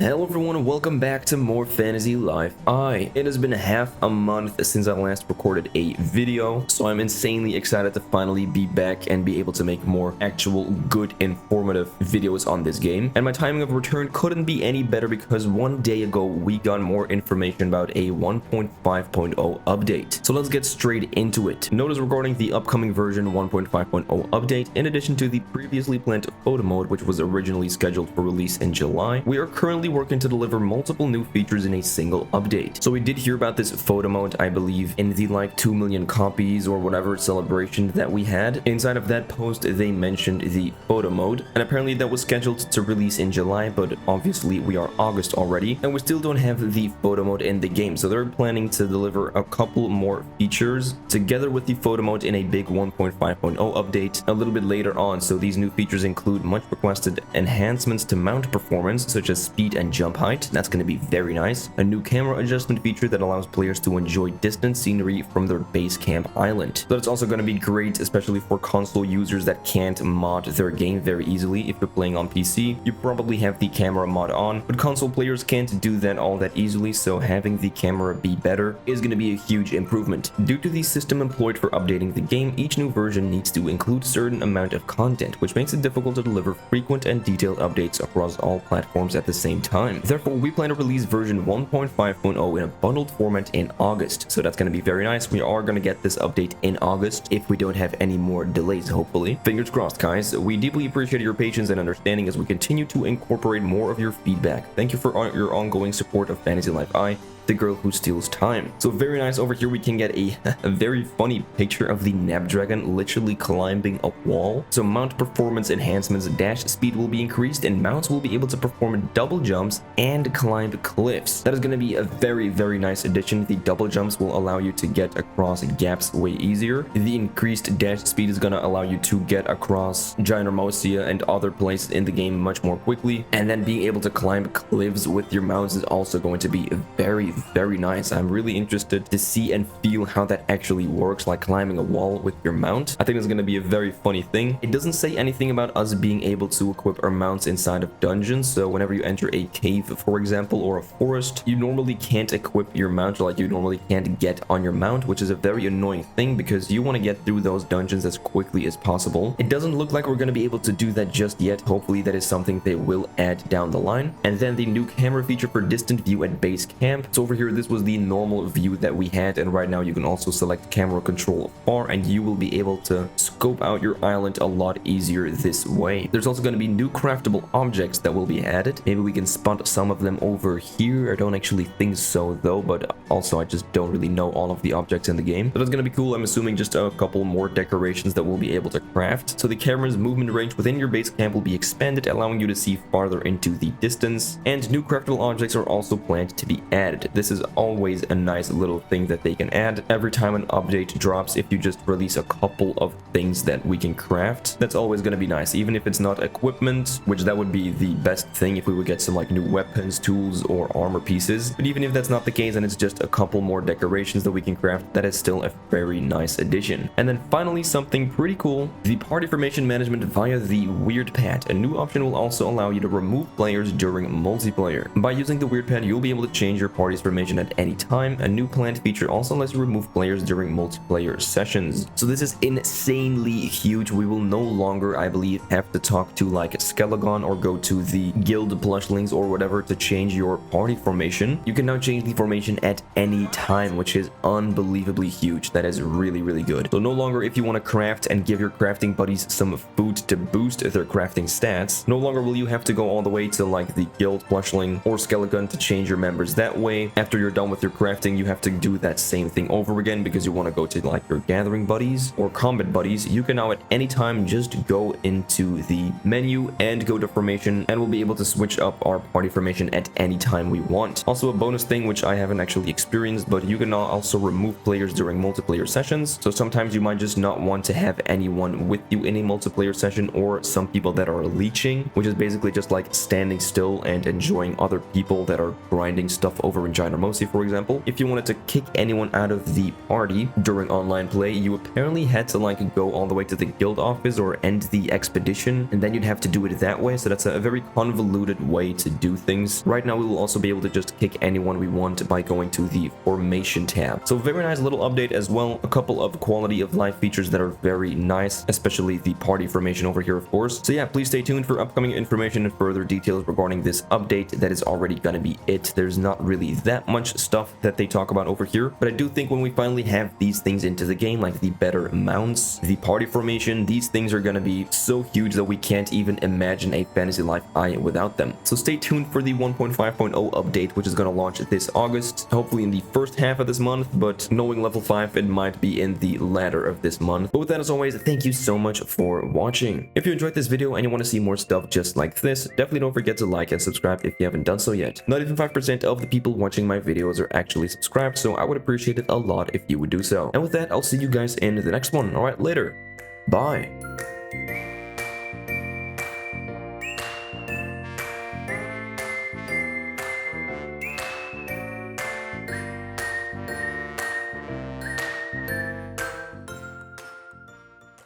Hello everyone, welcome back to more Fantasy Life I. It has been half a month since I last recorded a video, so I'm insanely excited to finally be back and be able to make more actual good informative videos on this game. And my timing of return couldn't be any better because one day ago we got more information about a 1.5.0 update. So let's get straight into it. Notice regarding the upcoming version 1.5.0 update, in addition to the previously planned photo mode which was originally scheduled for release in July, we are currently working to deliver multiple new features in a single update. So we did hear about this photo mode, I believe, in the like 2 million copies or whatever celebration that we had. Inside of that post, they mentioned the photo mode, and apparently that was scheduled to release in July, but obviously we are August already, and we still don't have the photo mode in the game. So they're planning to deliver a couple more features together with the photo mode in a big 1.5.0 update a little bit later on. So these new features include much requested enhancements to mount performance, such as speed and jump height. That's going to be very nice. A new camera adjustment feature that allows players to enjoy distant scenery from their base camp island. So that's also going to be great, especially for console users that can't mod their game very easily. If you're playing on PC, you probably have the camera mod on, but console players can't do that all that easily, so having the camera be better is going to be a huge improvement. Due to the system employed for updating the game, each new version needs to include certain amount of content, which makes it difficult to deliver frequent and detailed updates across all platforms at the same time. Therefore, we plan to release version 1.5.0 in a bundled format in August. So that's going to be very nice. We are going to get this update in August if we don't have any more delays, hopefully. Fingers crossed, guys. We deeply appreciate your patience and understanding as we continue to incorporate more of your feedback. Thank you for your ongoing support of Fantasy Life I, the girl who steals time. So very nice. Over here we can get a very funny picture of the Snapdragon literally climbing a wall. So mount performance enhancements, dash speed will be increased, and mounts will be able to perform double jumps and climb cliffs. That is going to be a very nice addition. The double jumps will allow you to get across gaps way easier. The increased dash speed is going to allow you to get across Gynormosia and other places in the game much more quickly. And then being able to climb cliffs with your mounts is also going to be very nice. I'm really interested to see and feel how that actually works, like climbing a wall with your mount. I think it's going to be a very funny thing. It doesn't say anything about us being able to equip our mounts inside of dungeons, so whenever you enter a cave, for example, or a forest, you normally can't equip your mount, like you normally can't get on your mount, which is a very annoying thing because you want to get through those dungeons as quickly as possible. It doesn't look like we're going to be able to do that just yet. Hopefully that is something they will add down the line. And then the new camera feature for distant view at base camp. So over here, this was the normal view that we had, and right now you can also select camera control afar, and you will be able to scope out your island a lot easier this way. There's also going to be new craftable objects that will be added. Maybe we can spot some of them over here. I don't actually think so though, but also I just don't really know all of the objects in the game. So that's going to be cool. I'm assuming just a couple more decorations that we'll be able to craft. So the camera's movement range within your base camp will be expanded, allowing you to see farther into the distance, and new craftable objects are also planned to be added. This is always a nice little thing that they can add every time an update drops. If you just release a couple of things that we can craft, that's always going to be nice, even if it's not equipment, which that would be the best thing if we would get some like new weapons, tools, or armor pieces. But even if that's not the case and it's just a couple more decorations that we can craft, that is still a very nice addition. And then finally, something pretty cool, the party formation management via the weird pad. A new option will also allow you to remove players during multiplayer. By using the weird pad, you'll be able to change your party's formation at any time. A new planned feature also lets you remove players during multiplayer sessions. So this is insanely huge. We will no longer, I believe, have to talk to like Skelegon or go to the guild plushlings or whatever to change your party formation. You can now change the formation at any time, which is unbelievably huge. That is really good. So no longer, if you want to craft and give your crafting buddies some food to boost their crafting stats, no longer will you have to go all the way to like the guild plushling or Skelegon to change your members that way. After you're done with your crafting, you have to do that same thing over again because you want to go to like your gathering buddies or combat buddies. You can now at any time just go into the menu and go to formation, and we'll be able to switch up our party formation at any time we want. Also a bonus thing which I haven't actually experienced, but you can now also remove players during multiplayer sessions. So sometimes you might just not want to have anyone with you in a multiplayer session, or some people that are leeching, which is basically just like standing still and enjoying other people that are grinding stuff over in Gynermosi, for example. If you wanted to kick anyone out of the party during online play, you apparently had to like go all the way to the guild office or end the expedition, and then you'd have to do it that way. So that's a very convoluted way to do things. Right now, we will also be able to just kick anyone we want by going to the formation tab. So very nice little update as well. A couple of quality of life features that are very nice, especially the party formation over here, of course. So yeah, please stay tuned for upcoming information and further details regarding this update. That is already gonna be it. There's not really that much stuff that they talk about over here, but I do think when we finally have these things into the game, like the better mounts, the party formation, these things are gonna be so huge that we can't even imagine a Fantasy Life I without them. So stay tuned for the 1.5.0 update, which is gonna launch this August, hopefully in the first half of this month, but knowing level 5, it might be in the latter of this month. But with that, as always, thank you so much for watching. If you enjoyed this video and you want to see more stuff just like this, definitely don't forget to like and subscribe if you haven't done so yet. Not even 5% of the people watching my videos are actually subscribed, so I would appreciate it a lot if you would do so. And with that, I'll see you guys in the next one. Alright, later. Bye.